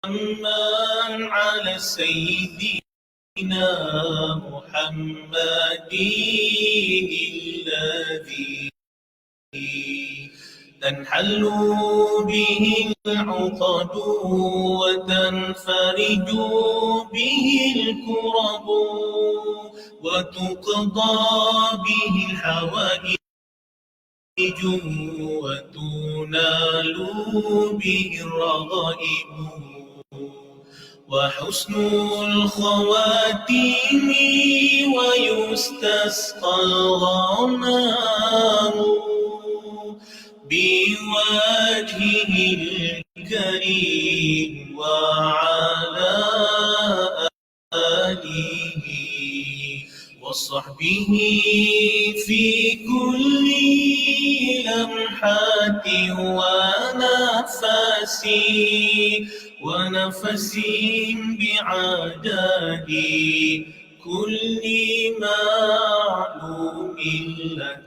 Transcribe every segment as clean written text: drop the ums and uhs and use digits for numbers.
أمان على سيدنا محمد الذي تنحل به العقد وتنفرج به الكرب وتقضى به الحوائج وتنال به الرغائب وحسن الخواتيم ويستسقى الغمام بوجهه الكريم وعلى آله وصحبه في كل لمحة ونفس بعدد كل معلوم لك.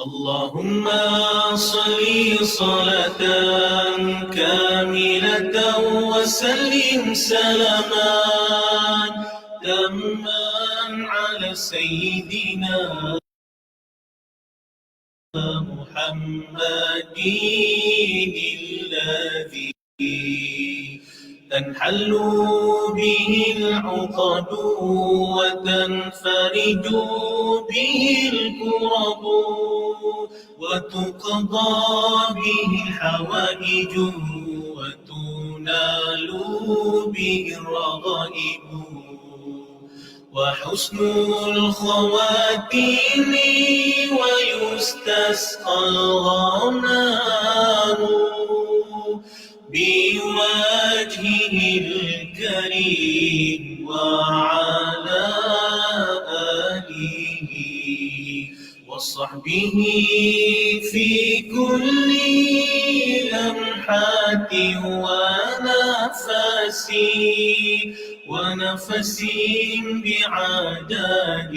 اللهم صل صلاة كاملة وسلم سلاما تاما على سيدنا محمد الذي تنحل به العقد وتنفرج به الكرب وتقضى به الحوائج وتنال به الرغائب وحسن الخواتيم ويستسقى الغمام بوجهه الكريم وعلى آله وصحبه في كل لمحة ونفس بعدد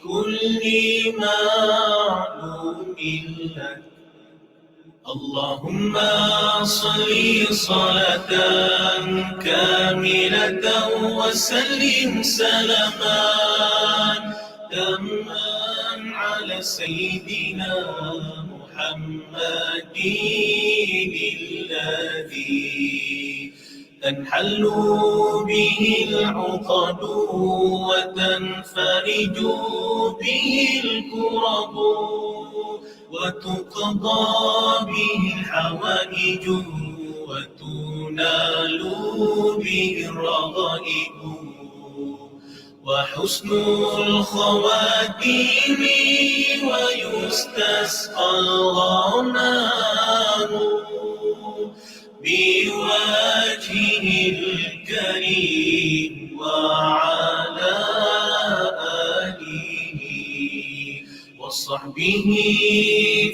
كل معلوم لك. اللهم صل صلاة كاملة وسلم سلاما تاما على سيدنا محمد الذي تنحل به العقد وتنفرج به الكرب وتقضى به الحوائج وتنال به الرغائب وحسن الخواتيم ويستسقى الغمام بوجهه الكريم وعلى آله وصحبه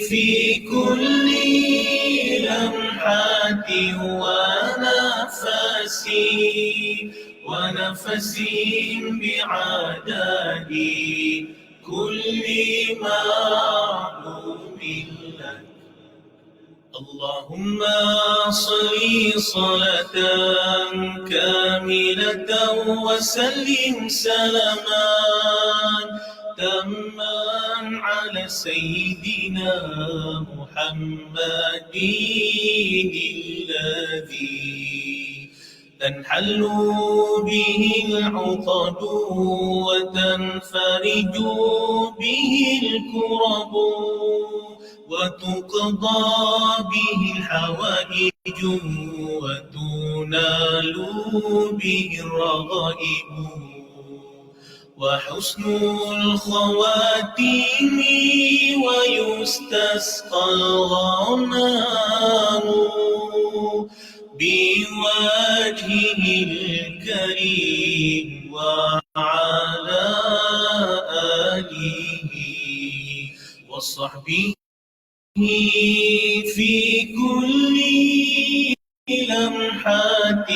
في كل لمحة ونفس بعدد كل معلوم لك. اللهم صل صلاة كاملة وسلم سلاما تاما على سيدنا محمد الذي تنحل به العقد وتنفرج به الكرب وتقضى به الحوائج وتنال به الرغائب وحسن الخواتيم ويستسقى الغمام بوجهه الكريم وعلى آله وصحبه في كل لمحة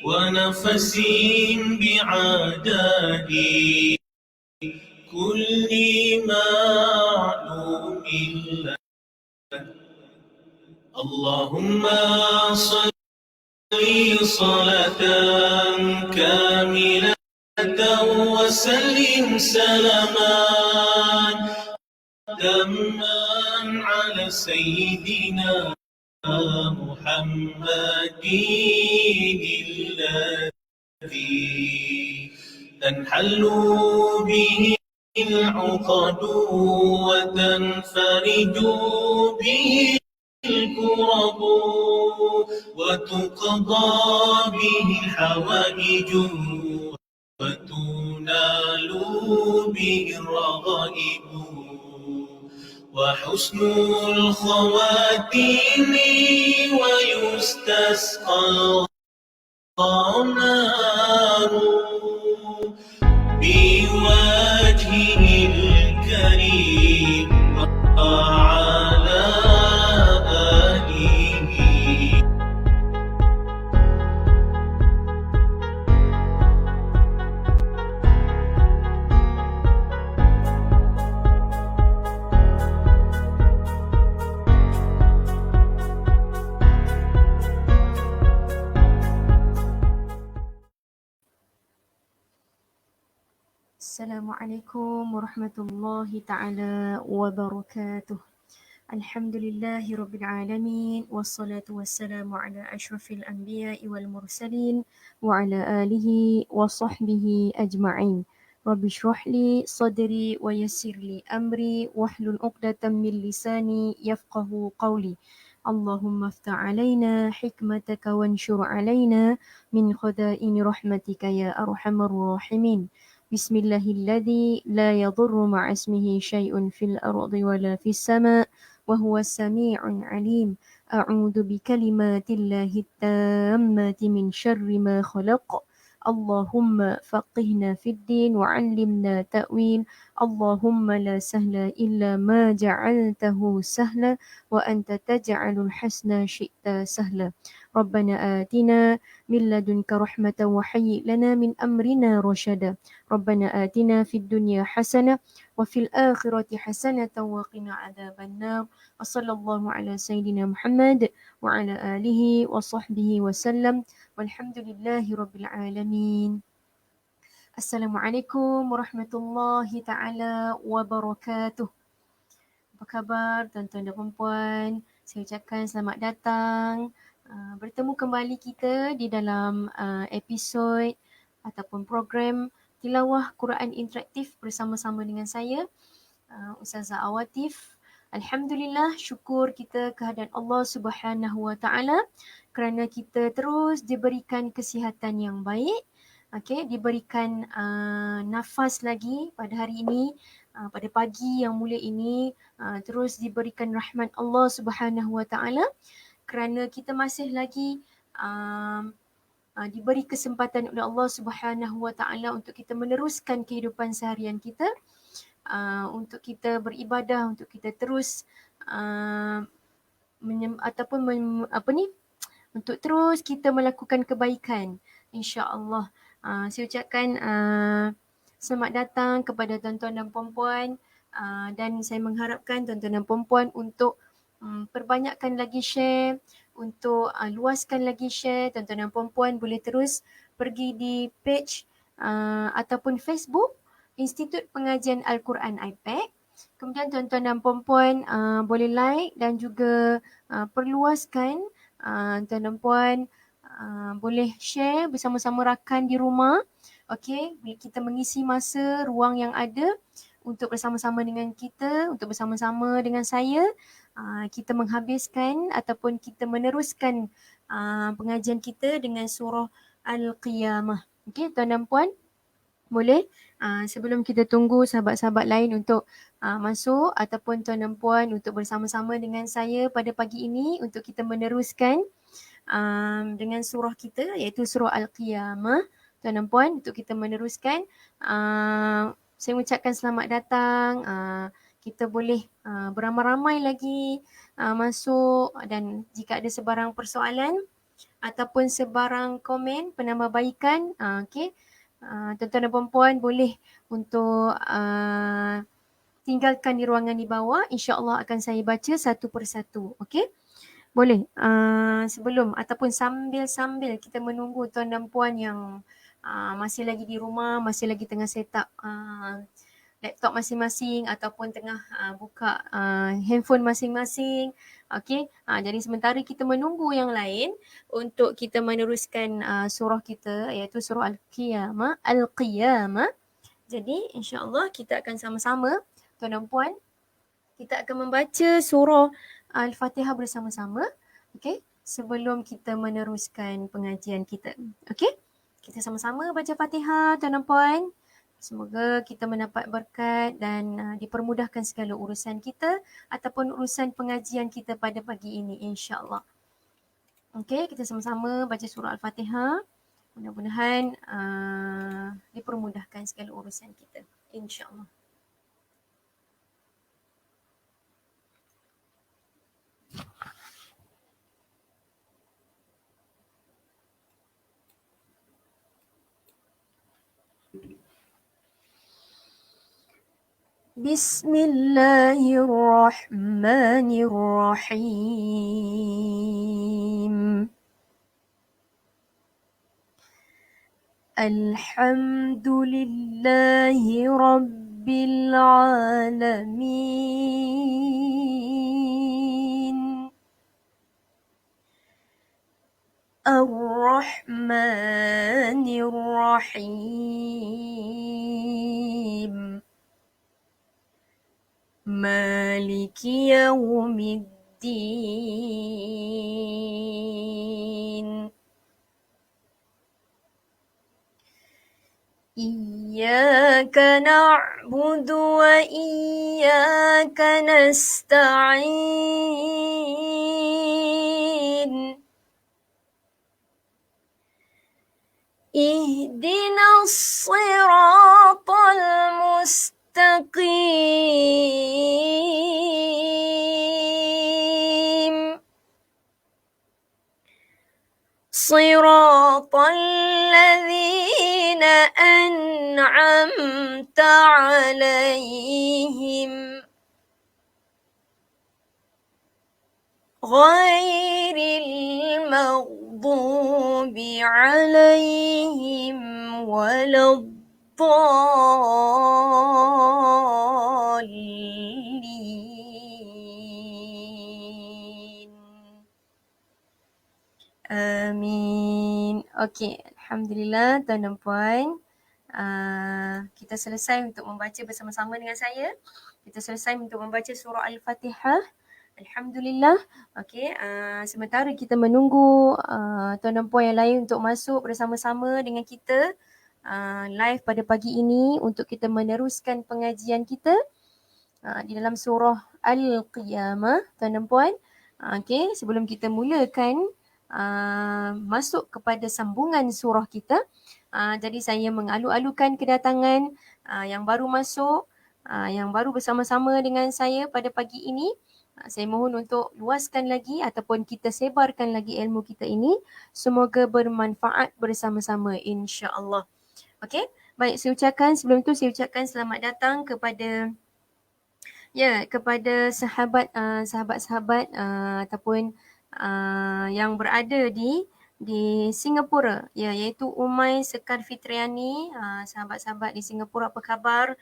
ونفس بعدد كل معلوم لك. اللهم صل صلاة كاملة وسلم سلاما تاما على سيدنا محمد الذي تنحل به العقد وتنفرج به الكرب وتقضى به الحوائج وتنال به الرغائب وحسن الخواتيم ويستسقى النار بوجهه الكريم وعلى آله. Assalamualaikum warahmatullahi ta'ala wabarakatuh. Alhamdulillahi rabbil alamin. Wassalatu wassalamu ala ashrafil anbiya'i wal mursalin. Wa ala alihi wa sahbihi ajma'in. Rabbi shrahli sadri wa yassirli amri. Wahlul uqdatan min lisani yafqahu qawli. Allahumma aftah alaina hikmataka wanshur alaina min khadaini rahmatika ya arhamar rahimin. Bismillahilladzi la yadurru ma'a ismihi syai'un fil ardi wala fis sama' wa huwas sami'un 'alim. A'udzu bikalimatillahi tammati min syarri ma khalaq. Allahumma faqihna fid din wa 'allimna ta'wil. Allahumma la sahla illa ma ja'altahu sahla wa anta taj'alul hasna syi'ta sahla. Rabbana atina min ladunka rahmatan wa hayyi lana min amrina rasyada. Rabbana atina fid dunya hasanah wa fil akhirati hasanatan wa qina adzabannar. Wa sallallahu ala sayyidina Muhammad wa ala alihi wa sahbihi wa sallam. Walhamdulillahi rabbil alamin. Assalamualaikum warahmatullahi taala wabarakatuh. Apa khabar tuan-tuan dan puan-puan? Saya ucapkan selamat datang. Bertemu kembali kita di dalam episod ataupun program Tilawah Quran Interaktif bersama-sama dengan saya, Ustazah Awatif. Alhamdulillah, syukur kita kehadiran Allah Subhanahu Wa Taala kerana kita terus diberikan kesihatan yang baik, diberikan nafas lagi pada hari ini, pada pagi yang mulia ini, terus diberikan rahmat Allah Subhanahu Wa Taala kerana kita masih lagi diberi kesempatan oleh Allah Subhanahu Wa Taala untuk kita meneruskan kehidupan seharian kita, untuk kita beribadah, untuk kita terus untuk terus kita melakukan kebaikan, insya-Allah. Saya ucapkan selamat datang kepada tuan-tuan dan puan-puan, dan saya mengharapkan tuan-tuan dan puan-puan untuk perbanyakkan lagi share, untuk luaskan lagi share. Tuan-tuan dan puan-puan boleh terus pergi di page ataupun Facebook Institut Pengajian Al-Quran iPad. Kemudian tuan-tuan dan puan-puan boleh like dan juga perluaskan. Tuan dan puan boleh share bersama-sama rakan di rumah. Okey, kita mengisi masa ruang yang ada untuk bersama-sama dengan kita, untuk bersama-sama dengan saya, kita menghabiskan ataupun kita meneruskan pengajian kita dengan surah Al-Qiyamah. Okey, tuan dan puan, boleh sebelum kita tunggu sahabat-sahabat lain untuk masuk, ataupun tuan dan puan untuk bersama-sama dengan saya pada pagi ini untuk kita meneruskan dengan surah kita, iaitu surah Al-Qiyamah. Tuan dan puan, untuk kita meneruskan, saya mengucapkan selamat datang. Kita boleh beramai-ramai lagi masuk, dan jika ada sebarang persoalan ataupun sebarang komen penambahbaikan, tuan-tuan dan puan-puan boleh untuk tinggalkan di ruangan di bawah. InsyaAllah akan saya baca satu persatu. Okey. Boleh. Sebelum ataupun sambil-sambil kita menunggu tuan dan puan yang masih lagi di rumah, masih lagi tengah set up laptop masing-masing ataupun tengah buka handphone masing-masing. Okey. Jadi sementara kita menunggu yang lain untuk kita meneruskan surah kita iaitu surah Al-Qiyamah. Al-Qiyamah. Jadi insya-Allah kita akan sama-sama tuan dan puan, kita akan membaca surah Al-Fatihah bersama-sama. Okey, sebelum kita meneruskan pengajian kita. Okey? Kita sama-sama baca Fatihah tuan dan puan. Semoga kita mendapat berkat dan dipermudahkan segala urusan kita ataupun urusan pengajian kita pada pagi ini insya-Allah. Okey, kita sama-sama baca surah Al-Fatihah. Mudah-mudahan dipermudahkan segala urusan kita insya-Allah. بسم الله الرحمن الرحيم. الحمد لله رب العالمين. الرحمن الرحيم. مالك يوم الدين. إياك نعبد وإياك نستعين. اهدنا الصراط المستقيم. صراط الذين أنعمت عليهم غير المغضوب عليهم ولا الضالين. Amin. Okey, Alhamdulillah tuan dan puan. Kita selesai untuk membaca bersama-sama dengan saya. Kita selesai untuk membaca surah Al-Fatihah. Alhamdulillah. Okey, sementara kita menunggu tuan dan puan yang lain untuk masuk bersama-sama dengan kita live pada pagi ini untuk kita meneruskan pengajian kita di dalam surah Al-Qiyamah tuan dan puan. Okey, sebelum kita mulakan masuk kepada sambungan surah kita, jadi saya mengalu-alukan kedatangan yang baru masuk, yang baru bersama-sama dengan saya pada pagi ini. Saya mohon untuk luaskan lagi ataupun kita sebarkan lagi ilmu kita ini. Semoga bermanfaat bersama-sama insya-Allah. Okey, baik, sebelum tu saya ucapkan selamat datang kepada kepada sahabat-sahabat ataupun yang berada di Singapura, iaitu Umay Sekar Fitriani. Sahabat-sahabat di Singapura, apa khabar?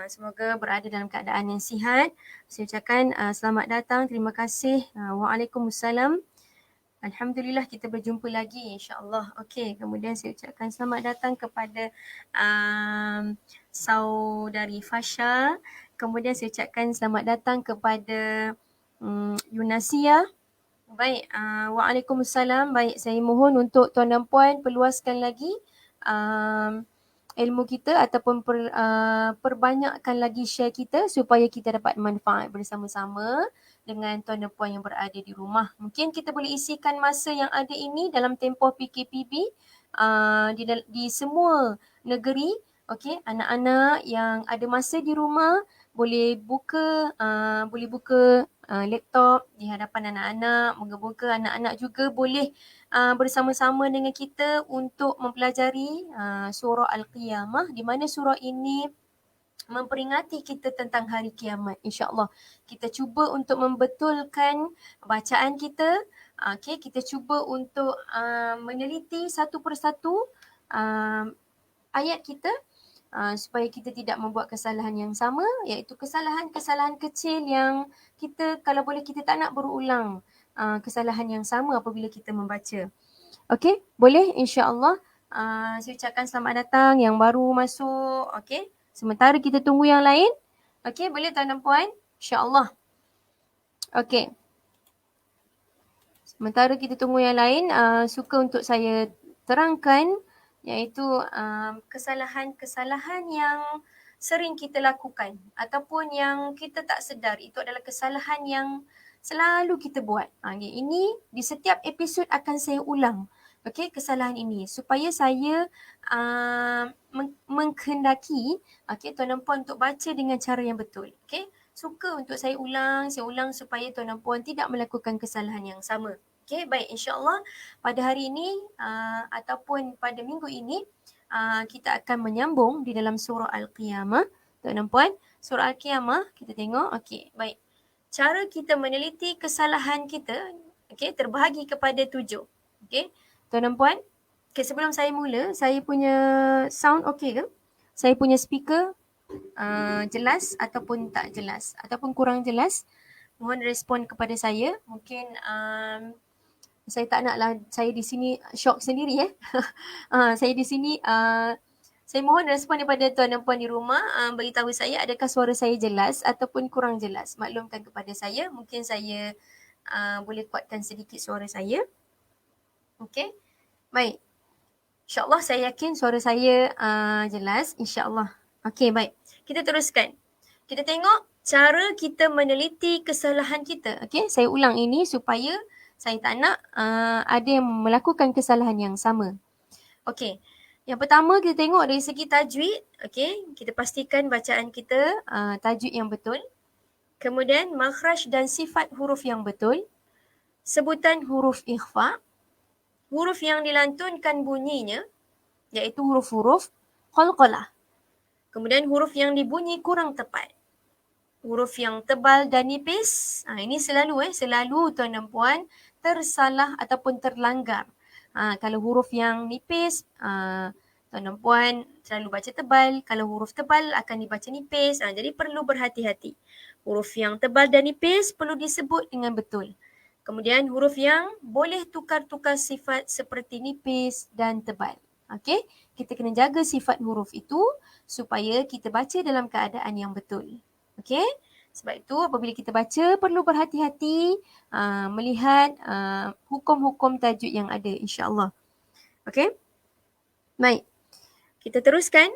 Semoga berada dalam keadaan yang sihat. Saya ucapkan selamat datang, terima kasih. Waalaikumsalam. Alhamdulillah kita berjumpa lagi insya-Allah. Okey, kemudian saya ucapkan selamat datang kepada saudari Fasha. Kemudian saya ucapkan selamat datang kepada Yunasia. Baik, waalaikumsalam. Baik, saya mohon untuk tuan dan puan perluaskan lagi ilmu kita ataupun perbanyakkan lagi share kita supaya kita dapat manfaat bersama-sama dengan tuan dan puan yang berada di rumah. Mungkin kita boleh isikan masa yang ada ini dalam tempoh PKPB di semua negeri. Okey, anak-anak yang ada masa di rumah boleh buka laptop di hadapan anak-anak. Moga-moga anak-anak juga boleh bersama-sama dengan kita untuk mempelajari surah Al-Qiyamah, di mana surah ini memperingati kita tentang hari kiamat, insya-Allah. Kita cuba untuk membetulkan bacaan kita. Okey, kita cuba untuk meneliti satu persatu ayat kita supaya kita tidak membuat kesalahan yang sama, iaitu kesalahan-kesalahan kecil yang kita kalau boleh kita tak nak berulang kesalahan yang sama apabila kita membaca. Okey, boleh insya-Allah. Saya ucapkan selamat datang yang baru masuk. Okey, sementara kita tunggu yang lain. Okey, boleh tuan dan puan? Insya-Allah. Okey. Sementara kita tunggu yang lain, suka untuk saya terangkan iaitu kesalahan-kesalahan yang sering kita lakukan ataupun yang kita tak sedar itu adalah kesalahan yang selalu kita buat. Ini di setiap episod akan saya ulang. Okey, kesalahan ini supaya saya menghendaki tuan dan puan untuk baca dengan cara yang betul. Okey, suka untuk saya ulang supaya tuan dan puan tidak melakukan kesalahan yang sama. Okey, baik, insya-Allah pada hari ini ataupun pada minggu ini kita akan menyambung di dalam surah Al-Qiyamah. Tuan dan puan, surah Al-Qiyamah kita tengok. Okey, baik. Cara kita meneliti kesalahan kita terbahagi kepada 7. Okey, tuan dan puan, sebelum saya mula, saya punya sound okey ke? Saya punya speaker jelas ataupun tak jelas ataupun kurang jelas? Mohon respon kepada saya. Mungkin saya tak naklah saya di sini shock sendiri saya di sini saya mohon respon daripada tuan dan puan di rumah, beritahu saya adakah suara saya jelas ataupun kurang jelas. Maklumkan kepada saya, mungkin saya boleh kuatkan sedikit suara saya. Okey, baik. InsyaAllah saya yakin suara saya jelas, insyaAllah. Okey, baik. Kita teruskan. Kita tengok cara kita meneliti kesalahan kita. Okey, saya ulang ini supaya saya tak nak ada yang melakukan kesalahan yang sama. Okey, yang pertama kita tengok dari segi tajwid. Okey, kita pastikan bacaan kita tajwid yang betul. Kemudian makhraj dan sifat huruf yang betul. Sebutan huruf ikhfa. Huruf yang dilantunkan bunyinya iaitu huruf-huruf qalqalah. Kemudian huruf yang dibunyi kurang tepat. Huruf yang tebal dan nipis. Ini selalu tuan dan puan tersalah ataupun terlanggar. Kalau huruf yang nipis, tuan dan puan selalu baca tebal. Kalau huruf tebal akan dibaca nipis. Jadi perlu berhati-hati. Huruf yang tebal dan nipis perlu disebut dengan betul. Kemudian huruf yang boleh tukar-tukar sifat seperti nipis dan tebal. Okey, kita kena jaga sifat huruf itu supaya kita baca dalam keadaan yang betul. Okey, sebab itu apabila kita baca perlu berhati-hati melihat hukum-hukum tajwid yang ada, insya-Allah. Okey, baik. Kita teruskan.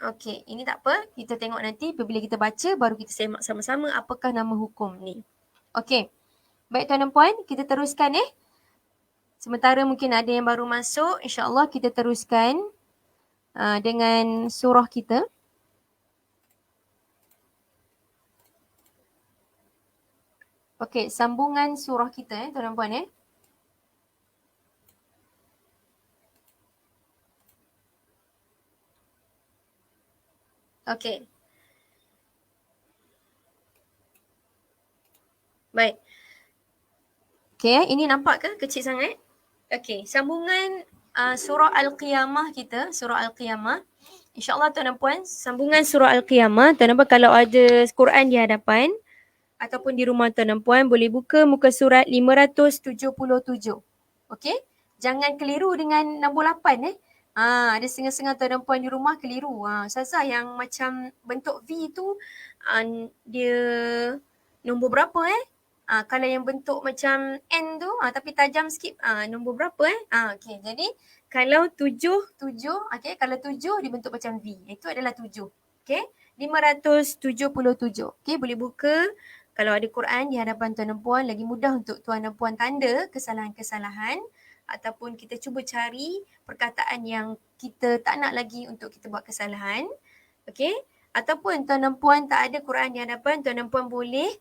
Okey, ini tak apa. Kita tengok nanti apabila kita baca baru kita semak sama-sama apakah nama hukum ni. Okey, baik tuan dan puan, kita teruskan Sementara mungkin ada yang baru masuk, insya-Allah kita teruskan dengan surah kita. Okey, sambungan surah kita tuan dan puan Okey. Baik. Okey, ini nampak ke kecil sangat? Okey, sambungan surah Al-Qiyamah kita, surah Al-Qiyamah. InsyaAllah tuan dan puan, sambungan surah Al-Qiyamah. Tuan dan puan kalau ada Quran di hadapan ataupun di rumah tuan dan puan boleh buka muka surat 577. Okey? Jangan keliru dengan nombor 8 ada setengah-setengah tuan dan puan di rumah keliru. Ustazah yang macam bentuk V tu dia nombor berapa kalau yang bentuk macam N tu tapi tajam sikit nombor berapa okey, jadi kalau 7 okey, kalau 7 dibentuk macam V, itu adalah 7. Okey, 577. Okey, boleh buka. Kalau ada Quran di hadapan tuan dan puan, lagi mudah untuk tuan dan puan tanda kesalahan-kesalahan ataupun kita cuba cari perkataan yang kita tak nak lagi untuk kita buat kesalahan. Okey, ataupun tuan dan puan tak ada Quran di hadapan, tuan dan puan boleh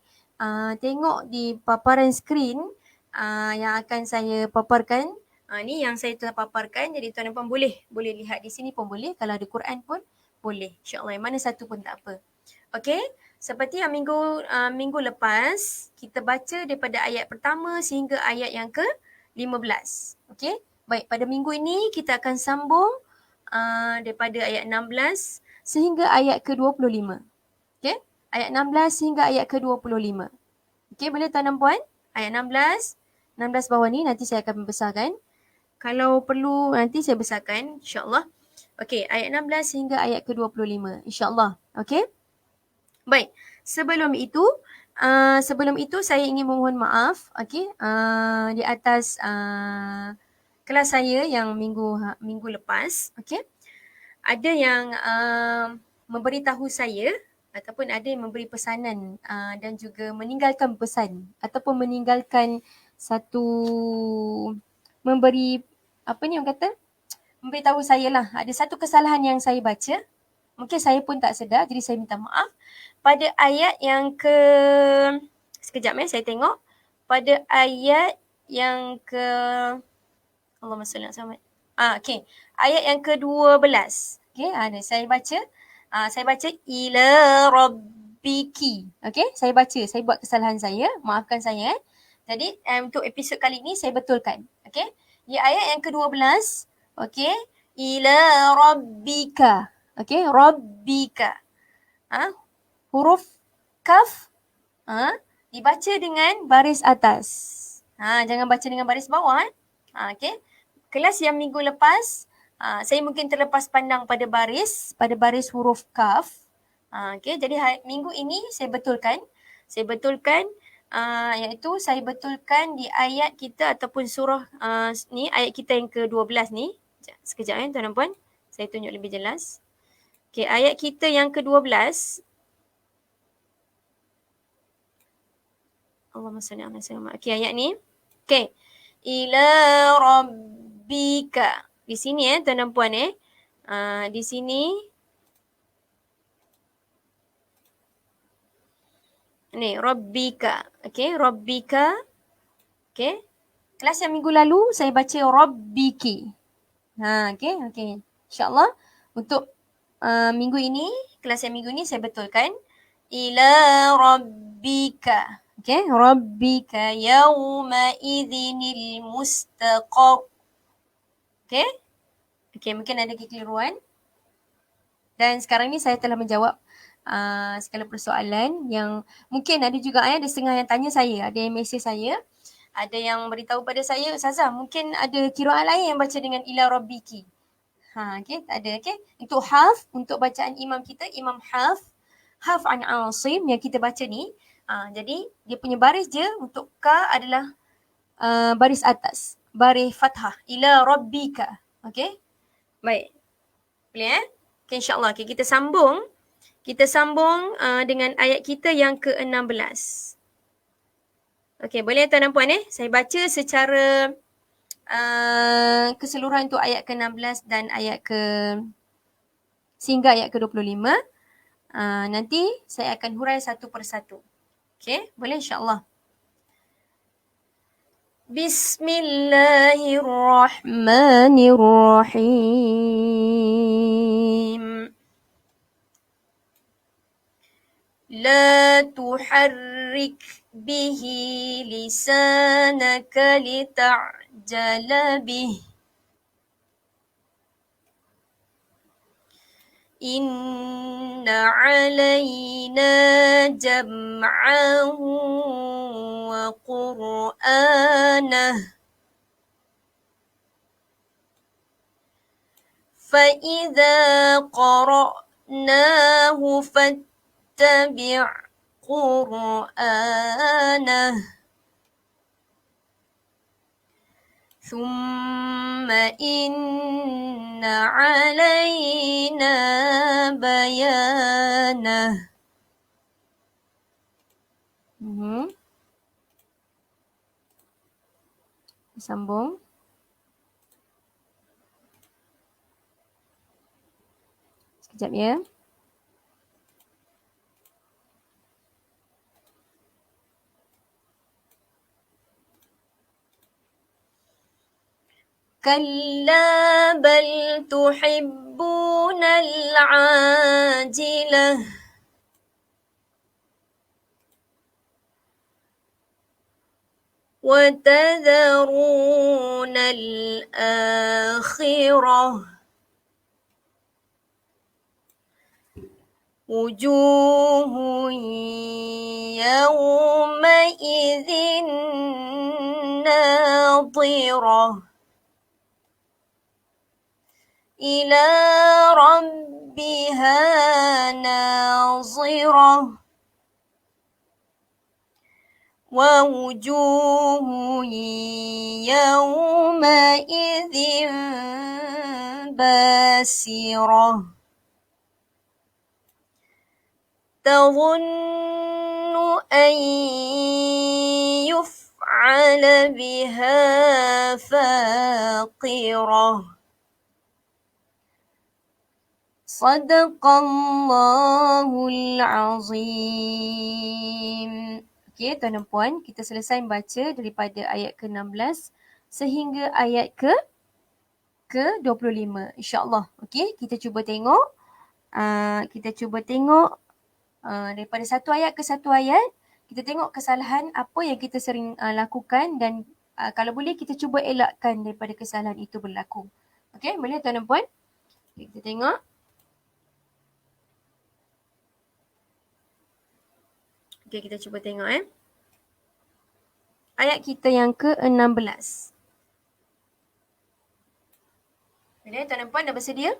tengok di paparan skrin yang akan saya paparkan. Ni yang saya telah paparkan, jadi tuan dan puan boleh lihat di sini pun boleh. Kalau ada Quran pun boleh. InsyaAllah yang mana satu pun tak apa. Okey, seperti yang minggu lepas, kita baca daripada ayat pertama sehingga ayat yang ke-15. Okey, baik, pada minggu ini kita akan sambung daripada ayat 16 sehingga ayat ke-25. Okey, ayat 16 hingga ayat ke-25. Okey, boleh tuan dan puan? Ayat 16 bawah ni nanti saya akan membesarkan. Kalau perlu nanti saya besarkan, insyaAllah. Okey, ayat 16 hingga ayat ke-25, insyaAllah. Okey? Baik, sebelum itu saya ingin memohon maaf, okey, di atas kelas saya yang minggu lepas, okey. Ada yang memberitahu saya ataupun ada yang memberi pesanan dan juga meninggalkan pesan ataupun meninggalkan satu memberi apa ni orang kata, memberitahu saya lah ada satu kesalahan yang saya baca. Mungkin saya pun tak sedar, jadi saya minta maaf. Pada ayat yang sekejap saya tengok. Pada ayat yang Allahumma salli ala Muhammad. Okey. Ayat yang ke-12. Okey, saya baca. Saya baca ila rabbiki. Okey, saya baca. Saya buat kesalahan saya. Maafkan saya. Jadi, untuk episod kali ini saya betulkan. Okey. Di ayat yang ke-12. Okey. Ila rabbika. Okey, rabbika. Huruf kaf dibaca dengan baris atas. Jangan baca dengan baris bawah. Okey. Kelas yang minggu lepas, saya mungkin terlepas pandang pada baris huruf kaf. Okey, jadi minggu ini saya betulkan. Iaitu saya betulkan di ayat kita ataupun surah ni, ayat kita yang ke-12 ni. Sekejap tuan dan puan. Saya tunjuk lebih jelas. Okey, ayat kita yang ke-12. Allahumma salli ala Muhammad. Okey, ayat ni. Okey. Ila rabbika. Di sini tuan dan puan di sini. Ni rabbika. Okey, rabbika. Okey. Kelas yang minggu lalu saya baca rabbiki. Okey. InsyaAllah untuk minggu ini, kelas yang minggu ini saya betulkan. Ila rabbika. Okey, rabbika yawma idzinil mustaqar. Okey, mungkin ada kekeliruan. Dan sekarang ni saya telah menjawab segala persoalan yang mungkin ada juga ada setengah yang tanya saya, ada yang mesej saya, ada yang beritahu pada saya, Ustazah mungkin ada kiraan lain yang baca dengan ila rabbiki. Okey, tak ada. Okey, untuk hafz, untuk bacaan imam kita, Imam Hafz an Asim yang kita baca ni, jadi dia punya baris je untuk ka adalah baris atas, baris fathah, ila rabbika. Okey, baik, boleh Okay, insyaAllah. Okay, kita sambung dengan ayat kita yang ke-16. Okey, boleh tuan dan puan saya baca secara keseluruhan untuk ayat ke-16 dan ayat sehingga ayat ke-25. Nanti saya akan hurai satu persatu. Okey, boleh insyaAllah. Bismillahirrahmanirrahim. La tuharrik bihi lisanaka lita'jala bih. Inna alayna jam'ahu wa qur'anah. Fa'idha qara'nahu fattabi' qur'anah. ثم إن علينا بيانه. Sambung. Sekejap ya. كلا بل تحبون العاجلة وتذرون الآخرة وجوه يومئذ ناظرة إلى ربها ناظرة ووجوه يومئذ باسرة تظن أن يفعل بها فاقرة Sadaqallahul Azim. Okey, tuan dan puan, kita selesai membaca daripada ayat ke-16 sehingga ayat ke-25. InsyaAllah. Okey, kita cuba tengok. Daripada satu ayat ke satu ayat, kita tengok kesalahan apa yang kita sering lakukan dan kalau boleh kita cuba elakkan daripada kesalahan itu berlaku. Okey, boleh tuan dan puan? Okay, kita tengok. Okay, kita cuba tengok ayat kita yang ke-16. Boleh tuan dan puan dah bersedia?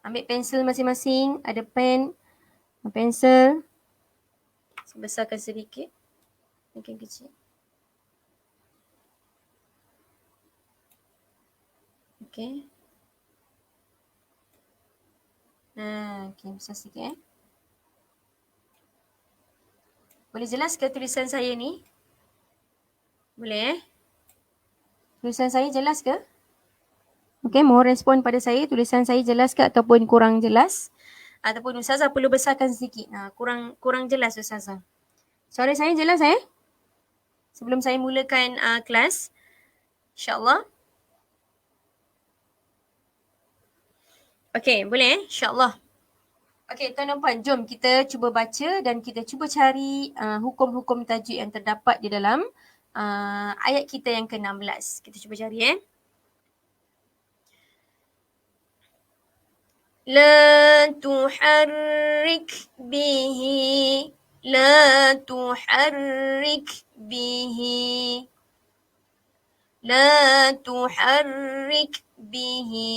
Ambil pensel masing-masing, ada pen, pensel. Saya besarkan sedikit, makin kecil. Okay. Okay, besar sikit Boleh jelas ke tulisan saya ni? Boleh Tulisan saya jelas ke? Okey, mohon respon pada saya. Tulisan saya jelas ke ataupun kurang jelas? Ataupun Ustazah perlu besarkan sedikit. Kurang jelas Ustazah. Suara saya jelas sebelum saya mulakan kelas? InsyaAllah. Okey, boleh InsyaAllah. Okey, tuan dan puan, jom kita cuba baca dan kita cuba cari hukum-hukum tajwid yang terdapat di dalam ayat kita yang ke-16. Kita cuba cari La tuharrik bihi, la tuharrik bihi, la tuharrik bihi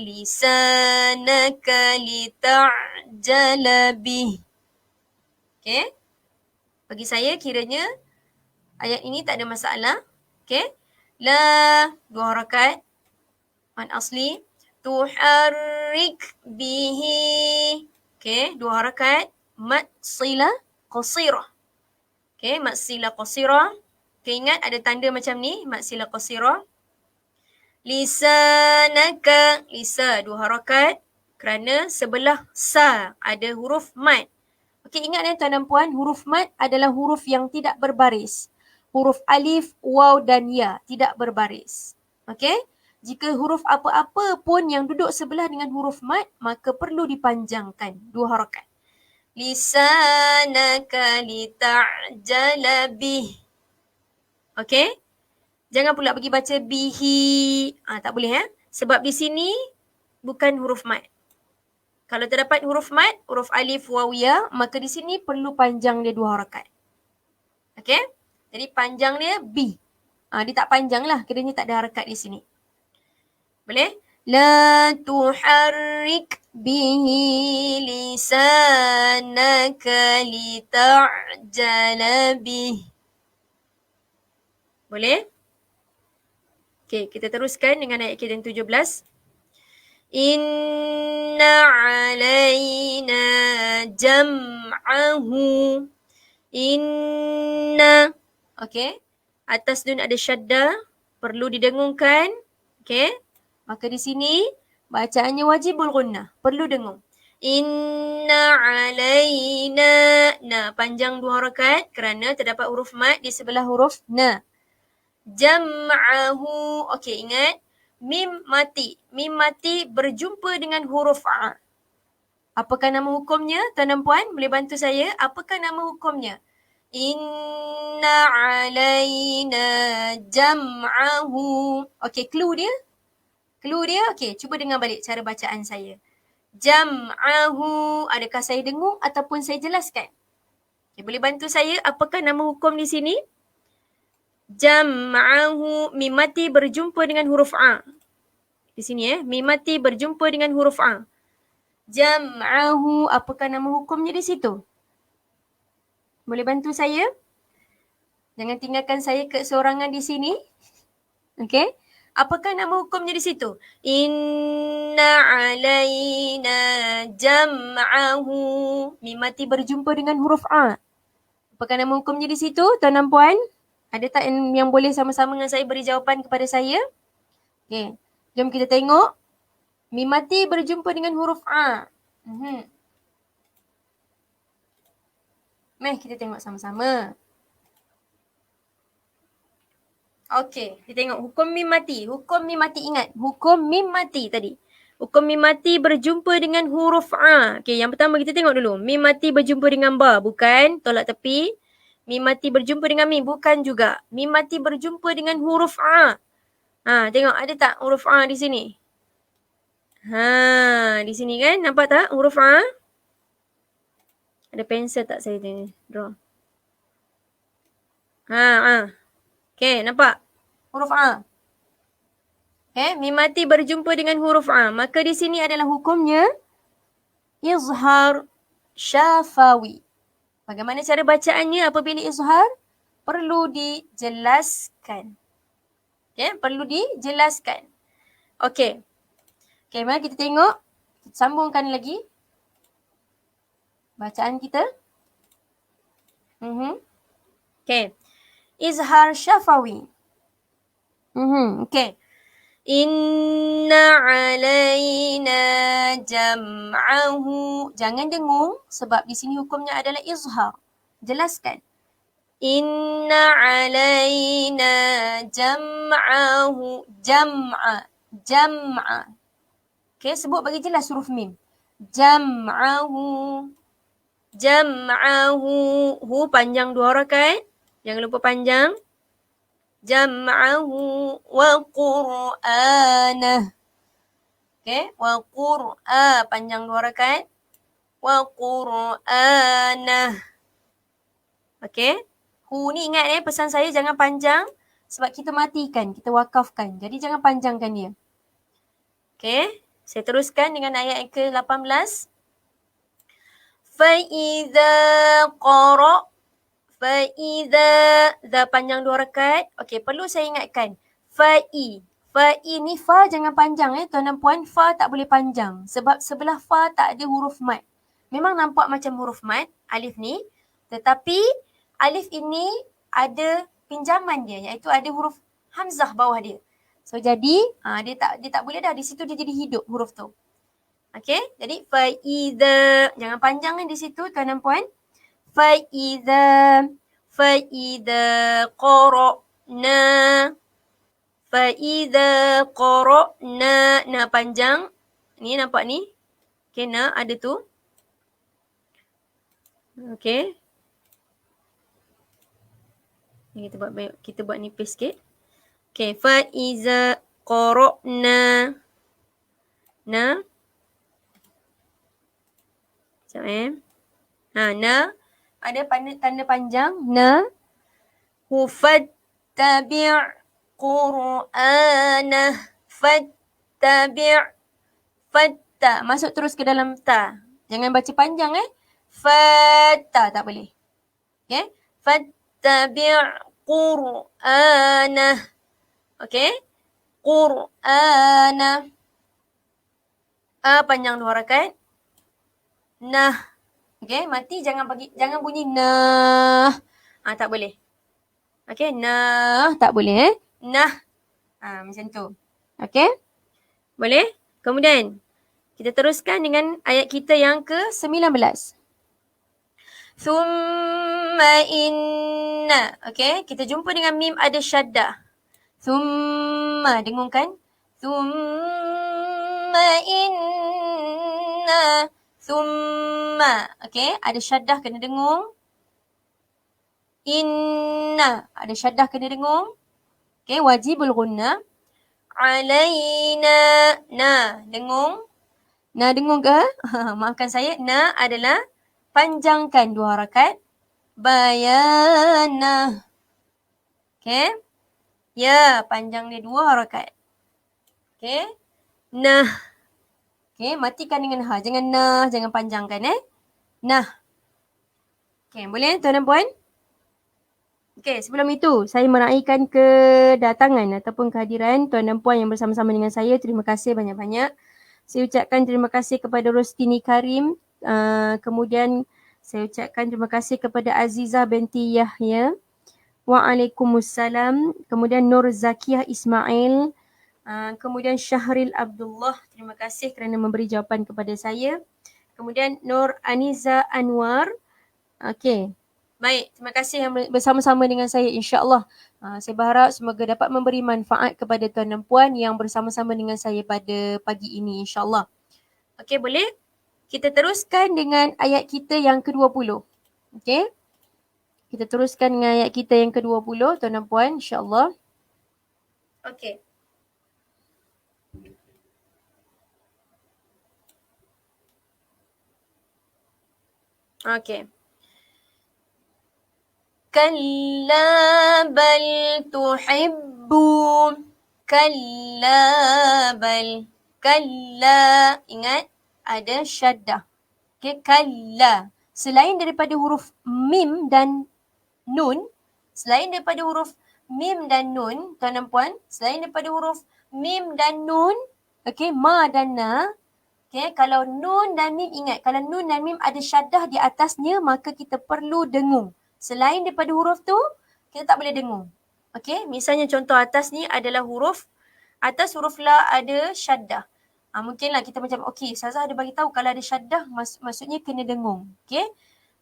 lisanaka lita'jala bih. Okay. Bagi saya kiranya ayat ini tak ada masalah. Okay. La, 2 harakat. Mad asli. Tuharrik bihi. Okay. 2 harakat. Mad sila qasirah. Okay. Mad sila qasirah. Okay, ingat ada tanda macam ni. Mad sila qasirah. Lisanaka, lisa 2 harakat kerana sebelah sa ada huruf mad. Okey, ingat tuan dan puan, huruf mad adalah huruf yang tidak berbaris. Huruf alif, waw dan ya tidak berbaris. Okey? Jika huruf apa-apa pun yang duduk sebelah dengan huruf mad, maka perlu dipanjangkan 2 harakat. Lisanaka lita'jala bih. Okey? Jangan pula pergi baca bihi. Tak boleh Sebab di sini bukan huruf mad. Kalau terdapat huruf mad, huruf alif, waw, ya, maka di sini perlu panjang dia 2 harakat. Okey? Jadi panjang dia bi. Dia tak panjang lah, kiranya tak ada harakat di sini. Boleh? La tuharrik bihi lisanaka lita'jala bih. Boleh? Okey, kita teruskan dengan ayat kita yang 17. Inna alayna jam'ahu. Inna. Okey. Atas nun ada syadda. Perlu didengungkan. Okey. Maka di sini bacaannya wajibul gunnah. Perlu dengung. Inna alayna. Nah, panjang 2 harakat kerana terdapat huruf mad di sebelah huruf na. Jam'ahu. Okey, ingat. Mim mati. Mim mati berjumpa dengan huruf A. Apakah nama hukumnya? Tuan dan puan, boleh bantu saya? Apakah nama hukumnya? Inna alayna jam'ahu. Okey, clue dia? Clue dia? Okey, cuba dengar balik cara bacaan saya. Jam'ahu. Adakah saya dengung ataupun saya jelaskan? Okay, boleh bantu saya? Apakah nama hukum di sini? Jam'ahu. Mim mati berjumpa dengan huruf A. Di sini mim mati berjumpa dengan huruf A. Jam'ahu. Apakah nama hukumnya di situ? Boleh bantu saya? Jangan tinggalkan saya keseorangan di sini. Okey. Apakah nama hukumnya di situ? Inna alayna jam'ahu. Mim mati berjumpa dengan huruf A. Apakah nama hukumnya di situ, tuan dan puan? Ada tak yang boleh sama-sama dengan saya beri jawapan kepada saya? Okey. Jom kita tengok. Mim mati berjumpa dengan huruf A. Mari kita tengok sama-sama. Okey, kita tengok hukum mim mati. Hukum mim mati, ingat. Hukum mim mati tadi. Hukum mim mati berjumpa dengan huruf A. Okey, yang pertama kita tengok dulu. Mim mati berjumpa dengan ba. Bukan, tolak tepi. Mim mati berjumpa dengan mim. Bukan juga. Mim mati berjumpa dengan huruf A. Tengok ada tak huruf A di sini? Di sini kan? Nampak tak huruf A? Ada pensel tak saya tengok? Draw. Okey, nampak? Huruf A. Mim mati berjumpa dengan huruf A. Maka di sini adalah hukumnya izhar syafawi. Bagaimana cara bacaannya apabila izhar? Perlu dijelaskan. Perlu dijelaskan. Okey, mari kita tengok. Kita sambungkan lagi bacaan kita. Okey. Izhar syafawi. Okey. Inna alayna jam'ahu. Jangan dengung sebab di sini hukumnya adalah izhar. Jelaskan. Inna alayna jam'ahu. Jam'a. Okey, sebut bagi jelas huruf mim. Jam'ahu. Hu panjang 2 harakat. Jangan lupa panjang. Jam'ahu wa qur'anah. Okey, wa panjang 2 harakat. Wa qur'anah. Okey. Hu ni ingat pesan saya jangan panjang sebab kita matikan, kita wakafkan. Jadi jangan panjangkan dia. Okey, saya teruskan dengan ayat yang ke-18. Fa'idha qara'. Fa'idha panjang 2 harakat. Okey, perlu saya ingatkan. Fa'i ni fa jangan panjang tuan dan puan. Fa tak boleh panjang sebab sebelah fa tak ada huruf mat. Memang nampak macam huruf mat alif ni, tetapi alif ini ada pinjaman dia iaitu ada huruf hamzah bawah dia. So jadi dia tak boleh dah, di situ dia jadi hidup huruf tu. Okey, jadi fa'idha jangan panjang di situ tuan dan puan. Fa'idha qara'na. Fa'idha qara'na. Nah panjang. Ni nampak ni. Okey, nah ada tu. Okey. Kita buat nipis sikit. Okey, fa'idha qara'na. Nah. Sekejap na ada tanda panjang na. Fattabi' qur'anah. Fatta masuk terus ke dalam ta. Jangan baca panjang fatta tak boleh. Okey, fattabi' qur'anah. Okey, qur'anah. Panjang 2 harakat. Nah. Okey, mati jangan bunyi nah. Tak boleh. Okey, nah tak boleh Nah. Macam tu. Okey? Boleh? Kemudian kita teruskan dengan ayat kita yang ke-19. Thumma inna. Okey, kita jumpa dengan mim ada syaddah. Thumma, dengungkan. Thumma inna. Thumma. Okay, ada syaddah kena dengung. Inna. Ada syaddah kena dengung. Okay, wajibul ghunnah. Alaina. Na, dengung. Na dengung ke? Maafkan saya. Na adalah panjangkan 2 harakat. Bayana. Okay. Ya, panjang dia 2 harakat. Okay. Nah. Okay, matikan dengan ha. Jangan nah, jangan panjangkan Nah. Okay, boleh tuan dan puan? Okay, sebelum itu saya meraihkan kedatangan ataupun kehadiran tuan dan puan yang bersama-sama dengan saya. Terima kasih banyak-banyak. Saya ucapkan terima kasih kepada Rostini Karim. Kemudian saya ucapkan terima kasih kepada Aziza binti Yahya. Waalaikumsalam. Kemudian Nur Zakiyah Ismail. Kemudian Syahril Abdullah. Terima kasih kerana memberi jawapan kepada saya. Kemudian Nur Aniza Anwar. Okey. Baik, terima kasih yang bersama-sama dengan saya, insya-Allah. Saya berharap semoga dapat memberi manfaat kepada tuan dan puan yang bersama-sama dengan saya pada pagi ini, insya-Allah. Okey, boleh? Kita teruskan dengan ayat kita yang ke-20. Okey? Kita teruskan dengan ayat kita yang ke-20, tuan dan puan, insya-Allah. Okey. Okey. Kalla bal tuhibbun. Kalla bal. Kalla. Ingat, ada syaddah. Okay, kalla. Selain daripada huruf mim dan nun, selain daripada huruf mim dan nun, tuan dan puan, selain daripada huruf mim dan nun, okay, ma dan na, okay, kalau nun dan mim, ingat, kalau nun dan mim ada syaddah di atasnya, maka kita perlu dengung. Selain daripada huruf tu, kita tak boleh dengung. Okay, misalnya contoh atas ni adalah huruf, atas huruf la ada syaddah. Mungkinlah kita macam, okay, Ustazah ada bagi tahu kalau ada syaddah, maksudnya kena dengung. Okay,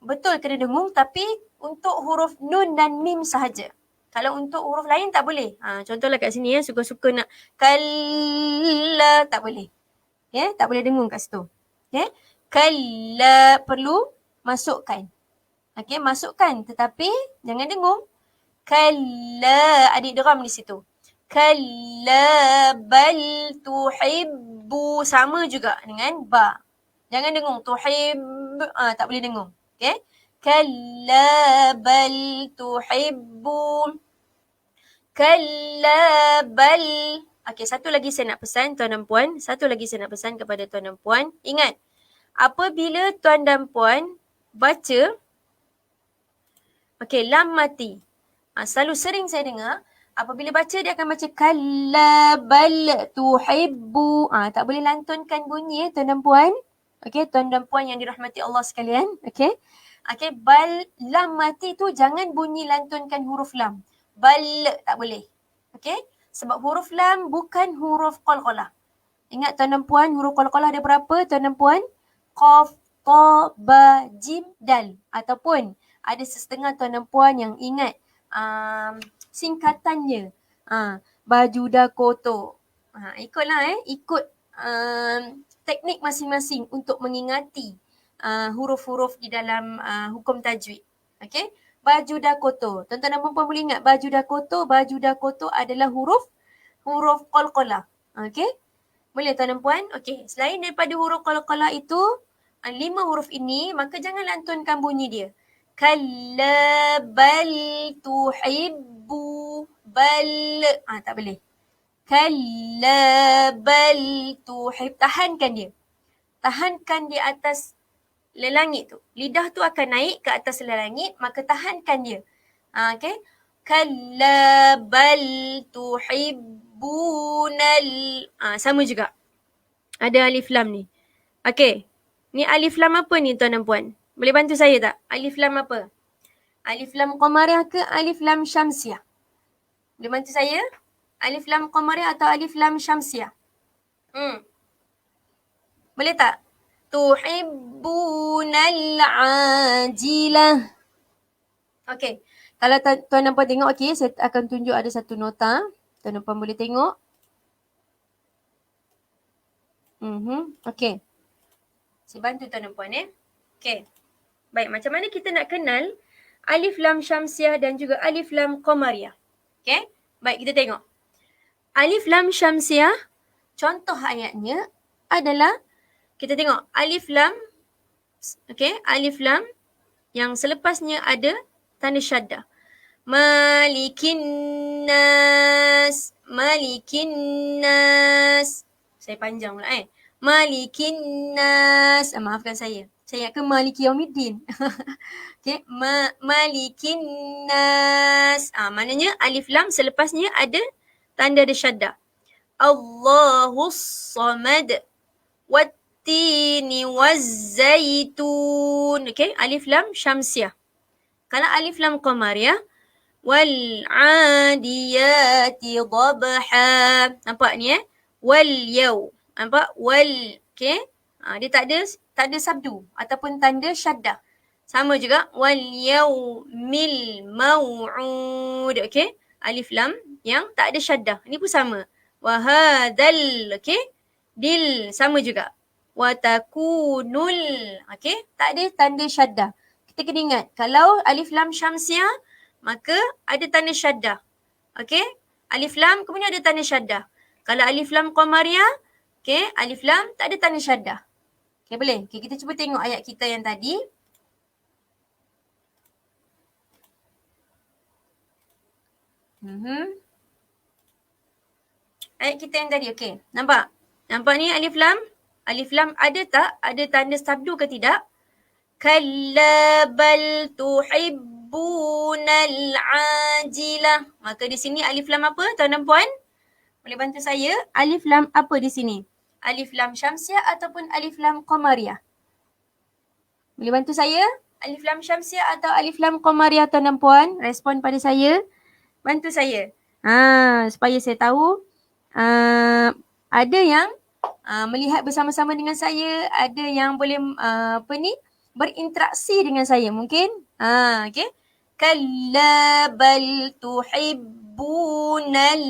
betul kena dengung, tapi untuk huruf nun dan mim sahaja. Kalau untuk huruf lain tak boleh. Contohlah kat sini suka-suka nak kalla, tak boleh. Okay, tak boleh dengung kat situ. Okay, kalla perlu masukkan. Okay, masukkan tetapi jangan dengung. Kalla, ada idgham di situ. Kalla bal tuhibbu, sama juga dengan ba. Jangan dengung, tuhib, tak boleh dengung. Okay, kalla bal tuhibbu. Kalla bal. Okay, satu lagi saya nak pesan tuan dan puan. Satu lagi saya nak pesan kepada tuan dan puan. Ingat, apabila tuan dan puan baca, okay, lam mati. Selalu sering saya dengar, apabila baca dia akan baca kalla bal tuhibbu. Tak boleh lantunkan bunyi tuan dan puan. Okay, tuan dan puan yang dirahmati Allah sekalian. Okay. Okay, bal, lam mati tu jangan bunyi lantunkan huruf lam. Bal, tak boleh. Okay, sebab huruf lam bukan huruf qalqalah. Ingat tuan dan puan, huruf qalqalah ada berapa tuan dan puan? Qaf, ta, ba, jim, dal. Ataupun ada setengah tuan dan puan yang ingat singkatannya. Baju dah kotor. Ikutlah ikut teknik masing-masing untuk mengingati huruf-huruf di dalam hukum tajwid. Okay, baju dah kotor. Tuan-tuan dan puan boleh ingat baju dah kotor adalah huruf qalqalah. Okay, boleh tuan dan puan? Okay, selain daripada huruf qalqalah itu, 5 huruf ini, maka jangan lantunkan bunyi dia. Kalla bal tuhibbu bal. Tak boleh. Kalla bal tuhib. Tahankan dia. Tahankan di atas lelangit tu. Lidah tu akan naik ke atas lelangit, maka tahankan dia. Okay. Kalla bal tuhibbunal. Sama juga. Ada alif lam ni. Okay. Ni alif lam apa ni tuan dan puan? Boleh bantu saya tak? Alif lam apa? Alif lam qamariyah ke alif lam syamsiyah? Boleh bantu saya? Alif lam qamariyah atau alif lam syamsiyah? Boleh tak? Tuhibbunal ajilah. Okey. Kalau tuan dan puan tengok, okey, saya akan tunjuk ada satu nota. Tuan dan puan boleh tengok. Okey. Saya bantu tuan dan puan Okey. Baik, macam mana kita nak kenal alif lam syamsiah dan juga alif lam qamariyah? Okey. Baik, kita tengok. Alif lam syamsiah, contoh ayatnya adalah kita tengok alif lam, okey, alif lam yang selepasnya ada tanda syaddah. Malikin nas, malikin nas. Saya panjang pula Malikin nas. Maafkan saya. Saya ingatkan Maliki Yaumiddin. Okey, Malikin nas. Maknanya alif lam selepasnya ada tanda ada syaddah. Allahus samad. Wattini wazzaitun. Okey, alif lam syamsiah. Kalau alif lam qamariyah, wal adiyati dhabha. Nampak ni Wal yaw. Nampak? Wal. Okey. Dia tak ada sabdu ataupun tanda syaddah. Sama juga wal yaumil mau'ud. Okey. Alif lam yang tak ada syaddah. Ini pun sama. Wa hadzal. Okey. Dil sama juga. Wa takunul. Okey. Tak ada tanda syaddah. Kita kena ingat, kalau alif lam syamsiah, maka ada tanda syaddah. Okey? Alif lam kemudian ada tanda syaddah. Kalau alif lam qamariyah, okey, alif lam tak ada tanda syaddah. Okey, boleh? Okey, kita cuba tengok ayat kita yang tadi. Ayat kita yang tadi, okey. Nampak? Nampak ni alif lam? Alif lam ada tak? Ada tanda sabdu ke tidak? Kalla bal tuhibbunal ajilah. Maka di sini alif lam apa tuan dan puan? Boleh bantu saya? Alif lam apa di sini? Alif lam syamsiah ataupun alif lam qamariyah? Boleh bantu saya? Alif lam syamsiah atau alif lam qamariyah tuan dan puan? Respon pada saya. Bantu saya. Supaya saya tahu. Ada yang melihat bersama-sama dengan saya. Ada yang boleh berinteraksi dengan saya mungkin. Okey. Kalla bal tuhibbunal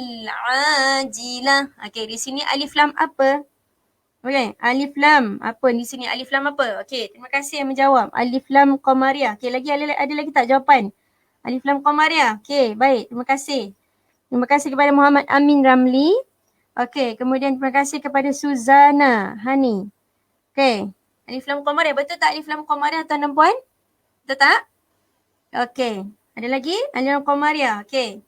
ajilah. Okey, di sini alif lam apa? Okey, alif lam apa di sini? Alif lam apa? Okey, terima kasih yang menjawab. Alif lam qamariyah. Okey, ada lagi tak jawapan? Alif lam qamariyah. Okey, baik. Terima kasih. Terima kasih kepada Muhammad Amin Ramli. Okey, kemudian terima kasih kepada Suzana Hani. Okey. Alif lam qamariyah. Betul tak alif lam qamariyah tuan dan puan? Betul tak? Okey. Ada lagi? Alif lam qamariyah. Okey.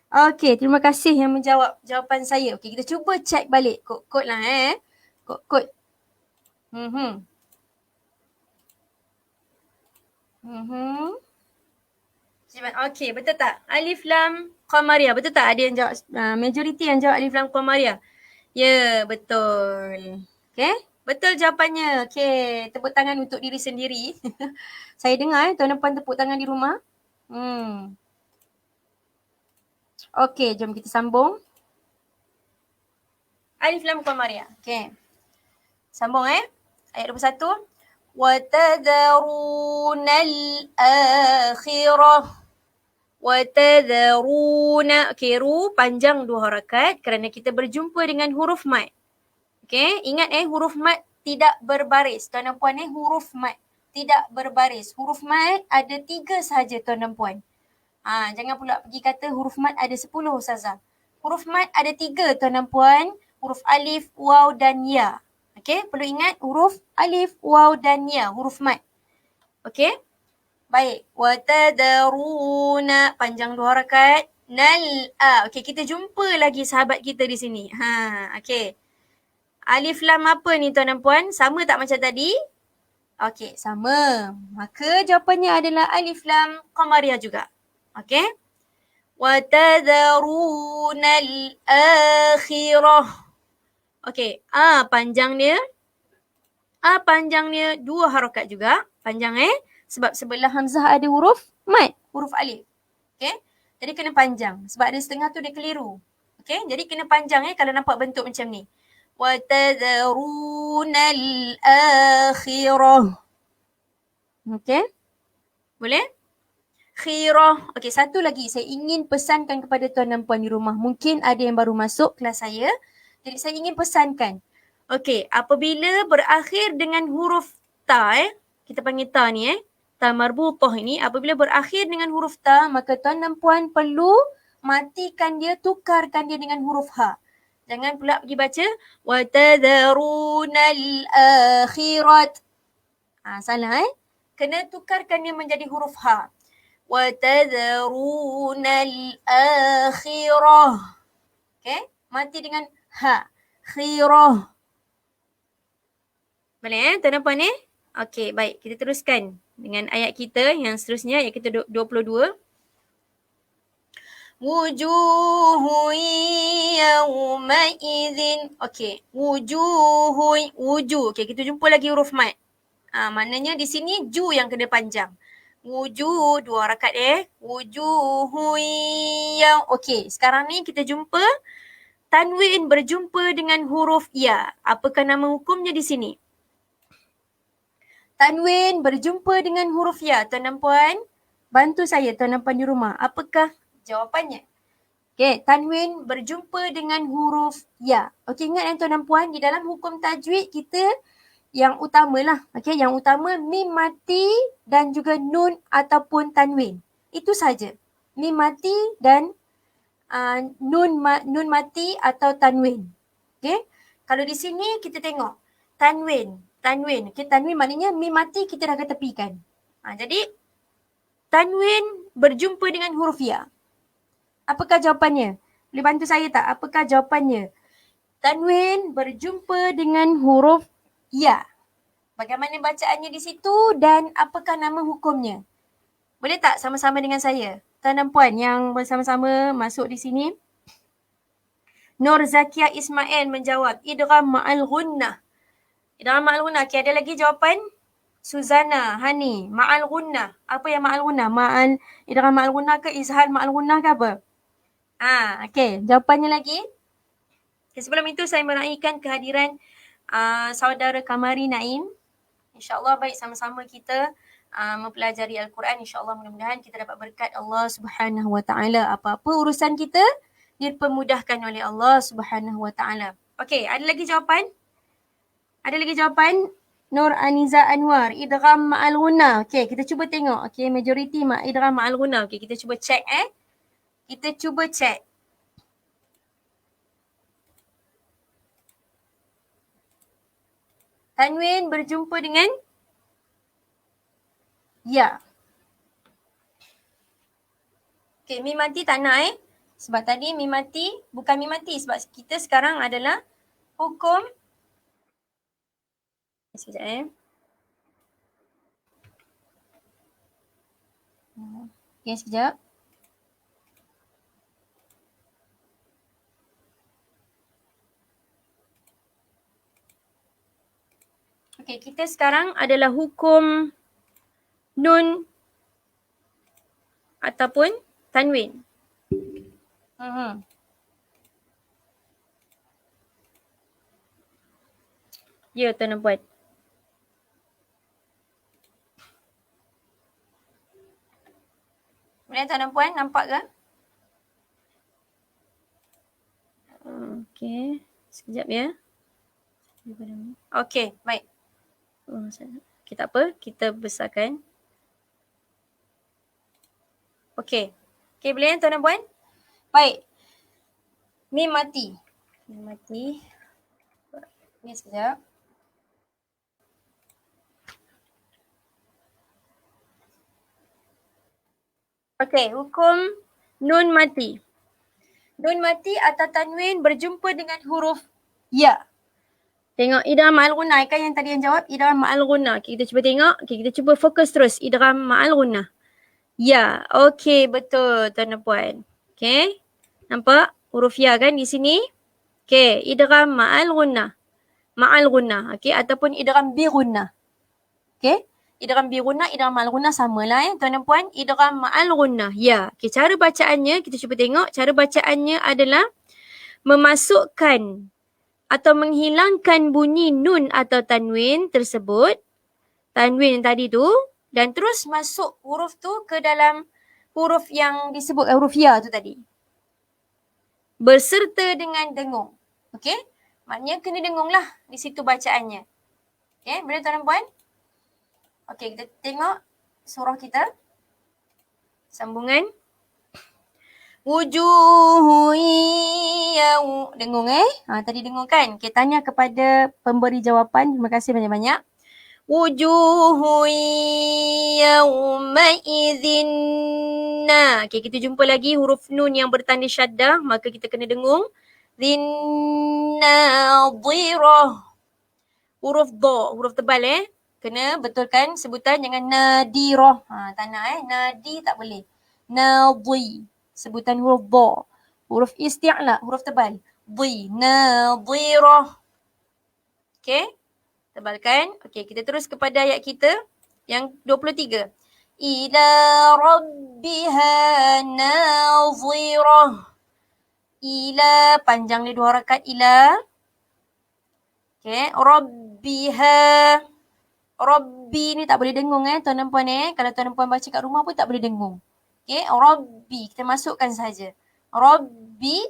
Okey, terima kasih yang menjawab jawapan saya. Okey, kita cuba check balik kod-kod lah Kod-kod. Okey, betul tak? Alif lam qamariyah. Betul tak? Ada yang jawab, majoriti yang jawab alif lam qamariyah. Ya, betul. Okey. Betul jawapannya. Okey, tepuk tangan untuk diri sendiri. Saya dengar tuan dan puan tepuk tangan di rumah. Okey, jom kita sambung. Alif lam qamariyah. Okey. Sambung Ayat 21. Wa tadharunal akhirah. Wa tadharuna. Okey, ru panjang 2 harakat kerana kita berjumpa dengan huruf mad. Okey, ingat huruf mad tidak berbaris. Tuan dan puan huruf mad tidak berbaris. Huruf mad ada 3 sahaja tuan dan puan. Jangan pula pergi kata huruf mad ada 10 ustazah. Huruf mad ada 3 tuan dan puan. Huruf alif, waw dan ya. Okey, perlu ingat huruf alif, waw dan ya. Huruf mad. Okey. Baik. Wa tadaruna panjang 2 harakat. Okey, kita jumpa lagi sahabat kita di sini. Okey. Alif lam apa ni tuan dan puan? Sama tak macam tadi? Okey, sama. Maka jawapannya adalah alif lam qamariyah juga. Okey. Wa tadharunal akhirah. Okey, panjang dia 2 harakat juga. Panjang sebab sebelah hamzah ada huruf mad, huruf alif. Okey. Jadi kena panjang sebab ada setengah tu dia keliru. Okey, jadi kena panjang kalau nampak bentuk macam ni. Wa tadharunal akhirah. Okey. Boleh? Khirah. Okey, satu lagi saya ingin pesankan kepada tuan dan puan di rumah. Mungkin ada yang baru masuk kelas saya. Jadi saya ingin pesankan. Okey, apabila berakhir dengan huruf ta kita panggil ta ni ta marbutah ini, apabila berakhir dengan huruf ta, maka tuan dan puan perlu matikan dia, tukarkan dia dengan huruf ha. Jangan pula pergi baca wa tadharunal akhirat. Salah Kena tukarkan dia menjadi huruf ha. Wa tadharunal akhirah. Okey, mati dengan ha. Khirah. Boleh tuan dan puan Okey, baik. Kita teruskan dengan ayat kita yang seterusnya, ayat kita 22. Wujuhu yawmaidhin. Okey, wujuh. Okey, kita jumpa lagi huruf mat. Maknanya di sini ju yang kena panjang. Wujuh, 2 harakat Wujuhu yaw. Okey, sekarang ni kita jumpa tanwin berjumpa dengan huruf ya. Apakah nama hukumnya di sini? Tanwin berjumpa dengan huruf ya. Tuan dan puan, bantu saya tuan dan puan di rumah. Apakah jawapannya? Okey, tanwin berjumpa dengan huruf ya. Okey, ingat tuan dan puan, di dalam hukum tajwid kita yang utamalah. Okey, yang utama mim mati dan juga nun ataupun tanwin. Itu saja. Mim mati dan nun mati atau tanwin. Okey, kalau di sini kita tengok tanwin. Okay, tanwin maknanya mim mati kita dah ketepikan. Jadi tanwin berjumpa dengan huruf ya. Apakah jawapannya? Boleh bantu saya tak? Apakah jawapannya? Tanwin berjumpa dengan huruf ya. Bagaimana bacaannya di situ dan apakah nama hukumnya? Boleh tak sama-sama dengan saya? Tuan dan puan yang bersama-sama masuk di sini. Nur Zakia Ismail menjawab idgham ma'al ghunnah. Idgham ma'al ghunnah. Okay, ada lagi jawapan? Suzana, Hani, ma'al ghunnah. Apa yang ma'al ghunnah? Idgham ma'al ghunnah ke izhar ma'al ghunnah ke apa? Okey, jawapannya lagi. Okay, sebelum itu saya meraihkan kehadiran saudara Kamari Naim. InsyaAllah baik sama-sama kita mempelajari Al-Quran. InsyaAllah mudah-mudahan kita dapat berkat Allah Subhanahu Wa Taala. Apa-apa urusan kita dipermudahkan oleh Allah Subhanahu Wa Taala. Okey, ada lagi jawapan? Ada lagi jawapan? Nur Aniza Anwar, idgham ma'al ghunnah. Okey, kita cuba tengok. Okey, majoriti idgham ma'al ghunnah. Okey, kita cuba check Kita cuba check. Tanwin berjumpa dengan ya. Okey, mim mati tak nak Sebab tadi mim mati, bukan mim mati. Sebab kita sekarang adalah hukum. Sekejap Okey, sekejap. Okey, kita sekarang adalah hukum nun ataupun tanwin. Ya, tuan dan puan. Boleh tuan dan puan nampak ke? Okey, sekejap ya. Okey, baik. Okay, tak apa, kita besarkan. Okey. Okey, boleh tuan dan puan? Baik. Mim mati. Ni sekejap. Okey, hukum nun mati. Nun mati atau tanwin berjumpa dengan huruf ya. Tengok idgham ma'al ghunnah kan yang tadi yang jawab idgham ma'al ghunnah. Okay, kita cuba tengok. Okay, kita cuba fokus terus idgham ma'al ghunnah. Ya, okey betul tuan dan puan. Okey. Nampak huruf ya kan di sini? Okey, idgham ma'al ghunnah. Ma'al ghunnah, okey, ataupun idgham bi ghunnah. Okey. Idgham bi ghunnah, idgham ma'al ghunnah samalah tuan dan puan. Idgham ma'al ghunnah. Ya. Okey, cara bacaannya kita cuba tengok. Cara bacaannya adalah memasukkan atau menghilangkan bunyi nun atau tanwin tersebut, tanwin yang tadi tu, dan terus masuk huruf tu ke dalam huruf yang disebut huruf ya tu tadi. Berserta dengan dengung. Okey? Maknanya kena dengung lah di situ bacaannya. Okay, boleh tuan dan puan? Okay, kita tengok surah kita. Sambungan. Wujuhu dengung tadi dengung kan? Okay, tanya kepada pemberi jawapan. Terima kasih banyak-banyak. Wujuhu yawmaidhin. Okay, kita jumpa lagi huruf nun yang bertanda syaddah. Maka kita kena dengung. Dhinnadhirah. Huruf dha, huruf tebal Kena betulkan sebutan, jangan nadirah. Tak nak nadi tak boleh. Nadhi. Sebutan huruf dha. Huruf isti'la, huruf tebal. Dhi, nadirah. Okay, tebalkan. Okay, kita terus kepada ayat kita yang 23. Ila rabbiha nazirah. Ila, panjang ni 2 harakat ila. Okay, rabbiha. Rabbi ni tak boleh dengung tuan dan puan Kalau tuan dan puan baca kat rumah pun tak boleh dengung. Okay, Rabbi. Kita masukkan saja. Rabbi,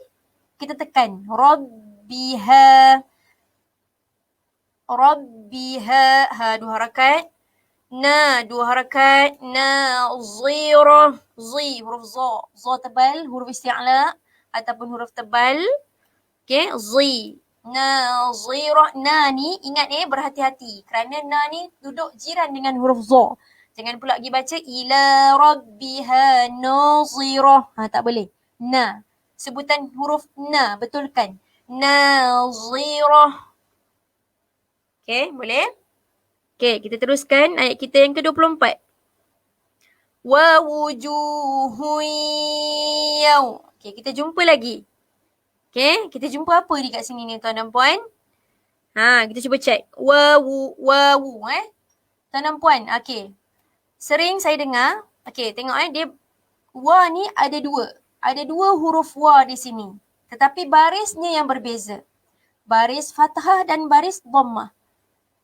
kita tekan. Rabbiha. Rabbiha. Ha, 2 harakat. Na, 2 harakat. Nazirah. Zi, huruf za. Za tebal, huruf isti'la ataupun huruf tebal. Okay, zi. Nazirah. Na ni ingat berhati-hati. Kerana na ni duduk jiran dengan huruf za. Jangan pula pergi baca ila rabbiha nazirah. Tak boleh. Na. Sebutan huruf na. Betulkan. Nazirah. Okay, boleh? Okay, kita teruskan ayat kita yang ke-24. Wa wujuhu yaw. Okay, kita jumpa lagi. Okay, kita jumpa apa di kat sini ni tuan dan puan? Kita cuba check. Wawu. Tuan dan puan, okay. Sering saya dengar, okay, tengok dia, wa ni ada 2. Ada 2 huruf wa di sini. Tetapi barisnya yang berbeza. Baris fathah dan baris dhammah.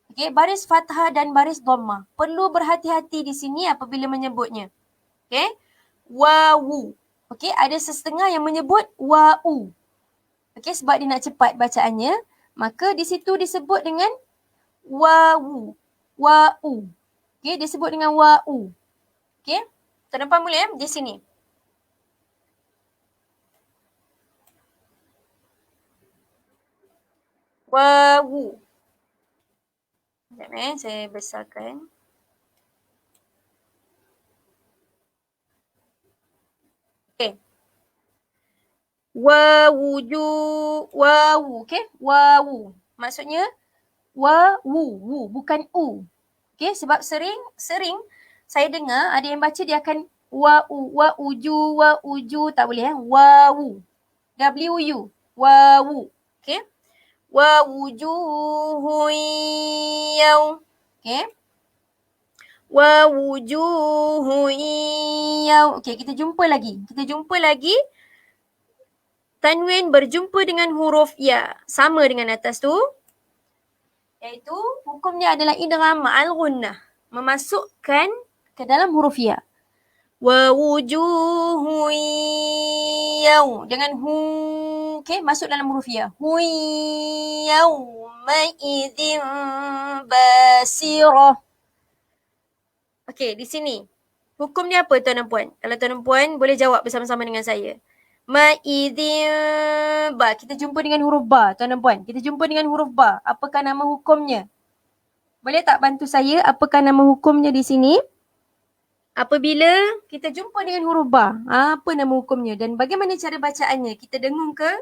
Okay, baris fathah dan baris dhammah. Perlu berhati-hati di sini apabila menyebutnya. Okay, wawu. Okay, ada setengah yang menyebut wa'u. Okay, sebab dia nak cepat bacaannya, maka di situ disebut dengan wawu. Wa'u. Okay, disebut dengan wa'u. Okay, tuan dan puan boleh di sini. Wawu. Sekejap saya besarkan. Okay. Wawu, okay? Wawu. Maksudnya wawu, bukan u. Okay, sebab sering saya dengar ada yang baca dia akan wa'uju, tak boleh wawu. W-U, wawu. Okay? Wawujuhu yaw. Okay? Wawujuhu yaw. Okay, kita jumpa lagi. Tanwin berjumpa dengan huruf ya. Sama dengan atas tu. Iaitu hukumnya adalah idgham ma'al ghunnah. Memasukkan ke dalam huruf ya. Wa wujuhu yaw. Jangan hu. Okay, masuk dalam huruf ya. Hu yawma idzin basirah. Okay, di sini. Hukumnya apa tuan dan puan? Kalau tuan dan puan boleh jawab bersama-sama dengan saya. Ma'idhin ba. Kita jumpa dengan huruf ba, tuan dan puan. Kita jumpa dengan huruf ba. Apakah nama hukumnya? Boleh tak bantu saya apakah nama hukumnya di sini? Apabila kita jumpa dengan huruf ba, apa nama hukumnya dan bagaimana cara bacaannya? Kita dengung ke?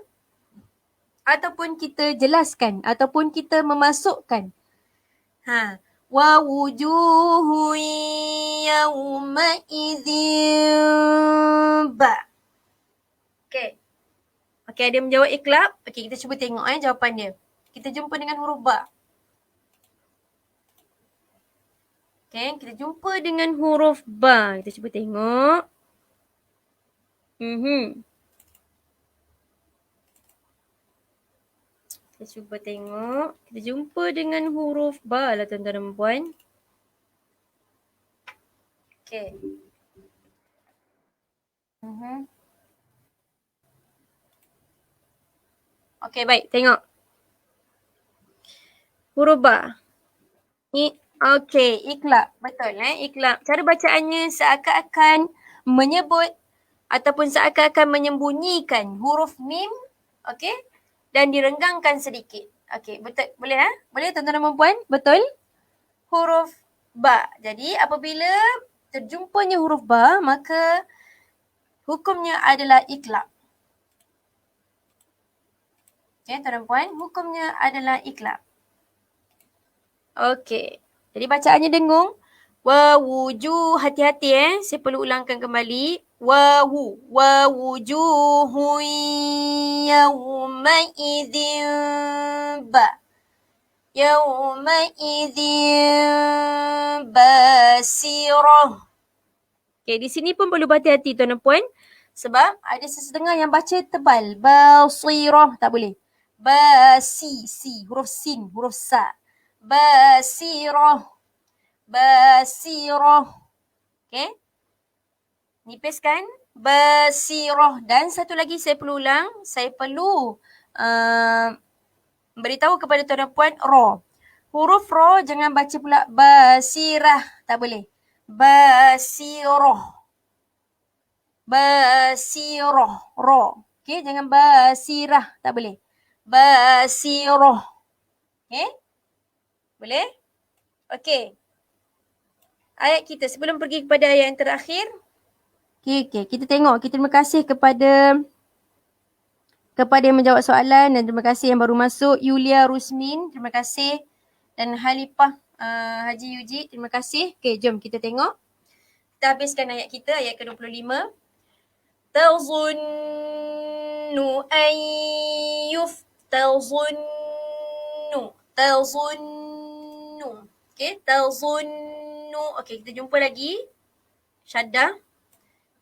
Ataupun kita jelaskan? Ataupun kita memasukkan? Wa wujuhu yawma idzin ba. Okay. Okay, ada menjawab iklab. Okay, kita cuba tengok jawapan dia. Kita jumpa dengan huruf ba. Okay, kita jumpa dengan huruf ba. Kita cuba tengok. Kita cuba tengok. Kita jumpa dengan huruf ba lah tuan-tuan dan puan. Okay. Okay, baik. Tengok. Huruf ba. Okey, iklab. Betul iklab. Cara bacaannya seakan-akan menyebut ataupun seakan-akan menyembunyikan huruf mim, okey, dan direnggangkan sedikit. Okey, betul, boleh Boleh tuan-tuan dan puan? Betul? Huruf ba. Jadi apabila terjumpanya huruf ba, maka hukumnya adalah iklab. Okey, tuan dan puan, hukumnya adalah iklab. Okey. Jadi bacaannya dengung. Wawujuh, hati-hati saya perlu ulangkan kembali. Wawujuhu yawma'idzin ba. Yawma'idzin basirah. Okey, di sini pun perlu berhati-hati tuan dan puan. Sebab ada sesetengah yang baca tebal. Basirah, tak boleh. Si, huruf sin, huruf sa. Basirah. Basirah. Okey. Nipiskan. Basirah. Dan satu lagi saya perlu ulang. Saya perlu beritahu kepada tuan dan puan ra. Huruf ra jangan baca pula basirah. Tak boleh. Basirah. Basirah. Ra. Okey. Jangan basirah. Tak boleh. Basirah. Okey. Boleh? Okey. Ayat kita sebelum pergi kepada ayat yang terakhir. Okey, kita tengok. Kita terima kasih kepada yang menjawab soalan dan terima kasih yang baru masuk. Yulia Rusmin, terima kasih. Dan Halifah Haji Yuji, terima kasih. Okey, jom kita tengok. Kita habiskan ayat kita, ayat ke-25. Tazunnu an Tazunnu. Okey, tazunnu. Okey, kita jumpa lagi. Syaddah.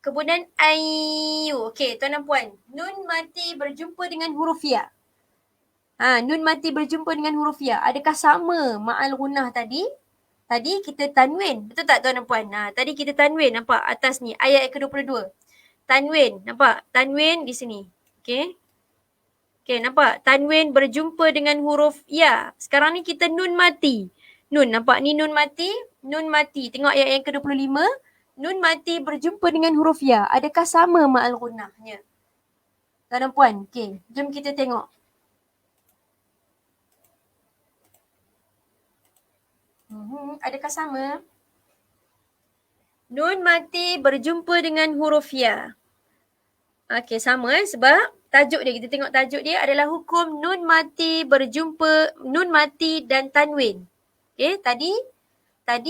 Kemudian ayu. Okey, tuan dan puan. Nun mati berjumpa dengan huruf ya. Nun mati berjumpa dengan huruf ya. Adakah sama ma'al gunnah tadi? Tadi kita tanwin. Betul tak tuan dan puan? Tadi kita tanwin. Nampak atas ni. Ayat ke-22. Tanwin. Nampak? Tanwin di sini. Okey. Okey, nampak? Tanwin berjumpa dengan huruf ya. Sekarang ni kita nun mati. Nun. Nampak ni nun mati? Nun mati. Tengok ayat yang ke-25. Nun mati berjumpa dengan huruf ya. Adakah sama ma'al gunnahnya? Tuan dan puan. Okey, jom kita tengok. Adakah sama? Nun mati berjumpa dengan huruf ya. Okey, sama sebab tajuk dia, kita tengok tajuk dia adalah hukum nun mati berjumpa, nun mati dan tanwin. Okey, tadi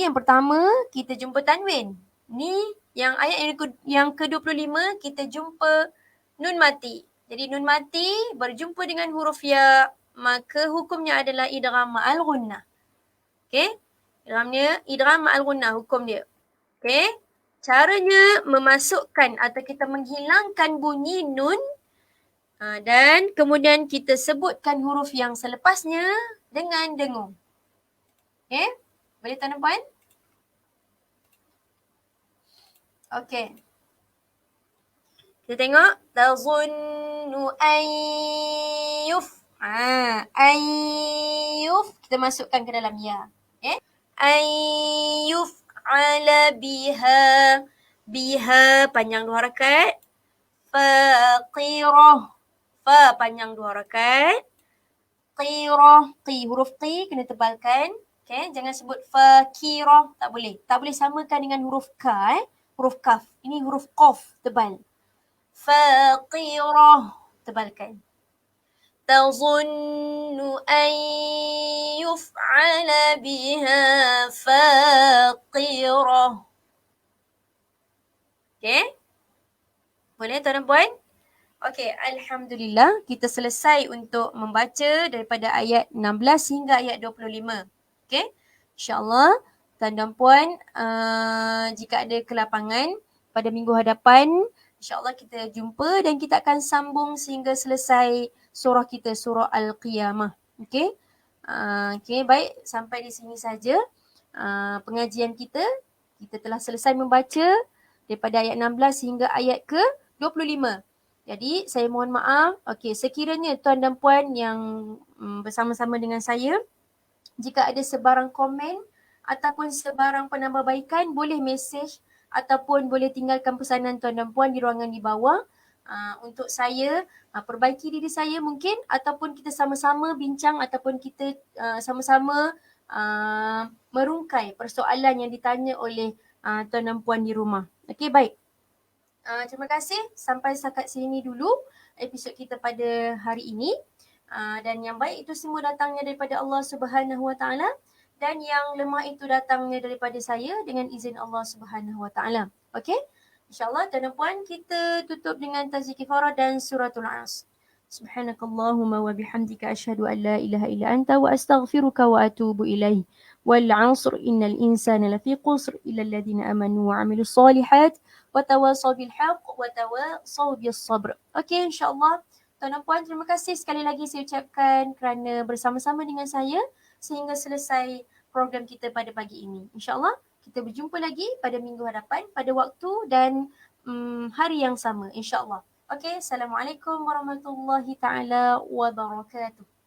yang pertama kita jumpa tanwin. Ni yang ayat yang ke-25 kita jumpa nun mati. Jadi nun mati berjumpa dengan huruf ya, maka hukumnya adalah idgham ma'al gunnah. Okey? Idgham ma'al gunnah hukum dia. Okey? Caranya memasukkan atau kita menghilangkan bunyi nun dan kemudian kita sebutkan huruf yang selepasnya dengan dengung. Okey? Boleh tuan dan puan? Okey. Kita tengok. Tazunnu ayyuf. Ayyuf. Kita masukkan ke dalam ya. Okay. Ayyuf ala biha. Biha panjang 2 harakat. Faqirah. Fa panjang 2 harakat. Qirah. Qi. Huruf qi kena tebalkan. Okay. Jangan sebut fakirah. Tak boleh. Tak boleh samakan dengan huruf ka. Huruf kaf. Ini huruf qaf tebal. Faqirah. Tebalkan. Tazunnu an yuf'ala biha faqirah. Okay. Boleh tuan dan puan? Okay. Alhamdulillah. Kita selesai untuk membaca daripada ayat 16 hingga ayat 25. Okay. InsyaAllah. Tuan dan puan, jika ada kelapangan pada minggu hadapan, InsyaAllah kita jumpa dan kita akan sambung sehingga selesai surah kita, surah Al-Qiyamah. Okay. Okay, baik. Sampai di sini saja pengajian kita. Kita telah selesai membaca daripada ayat 16 hingga ayat ke-25. Jadi, saya mohon maaf. Okay, sekiranya tuan dan puan yang bersama-sama dengan saya Jika ada sebarang komen ataupun sebarang penambahbaikan, boleh mesej ataupun boleh tinggalkan pesanan tuan dan puan di ruangan di bawah untuk saya perbaiki diri saya mungkin, ataupun kita sama-sama bincang ataupun kita sama-sama merungkai persoalan yang ditanya oleh tuan dan puan di rumah. Okey, baik. Terima kasih. Sampai setakat sini dulu episod kita pada hari ini. Dan yang baik itu semua datangnya daripada Allah Subhanahu Wa Taala, dan yang lemah itu datangnya daripada saya dengan izin Allah Subhanahu Wa Taala. Okey? InsyaAllah tuan dan puan, kita tutup dengan tazkir kifarah dan suratul As. Subhanakallahumma wa bihamdika asyhadu an la ilaha illa anta wa astaghfiruka wa atubu ilaih. Wal 'asr innal insana lafi qusr illa alladhina amanu wa 'amilus solihat wa tawasaw bil haqq wa tawasaw bis sabr. Okey, insya-Allah tuan dan puan, terima kasih sekali lagi saya ucapkan kerana bersama-sama dengan saya sehingga selesai program kita pada pagi ini. InsyaAllah kita berjumpa lagi pada minggu hadapan pada waktu dan hari yang sama, insyaAllah. Okey, Assalamualaikum warahmatullahi taala wabarakatuh.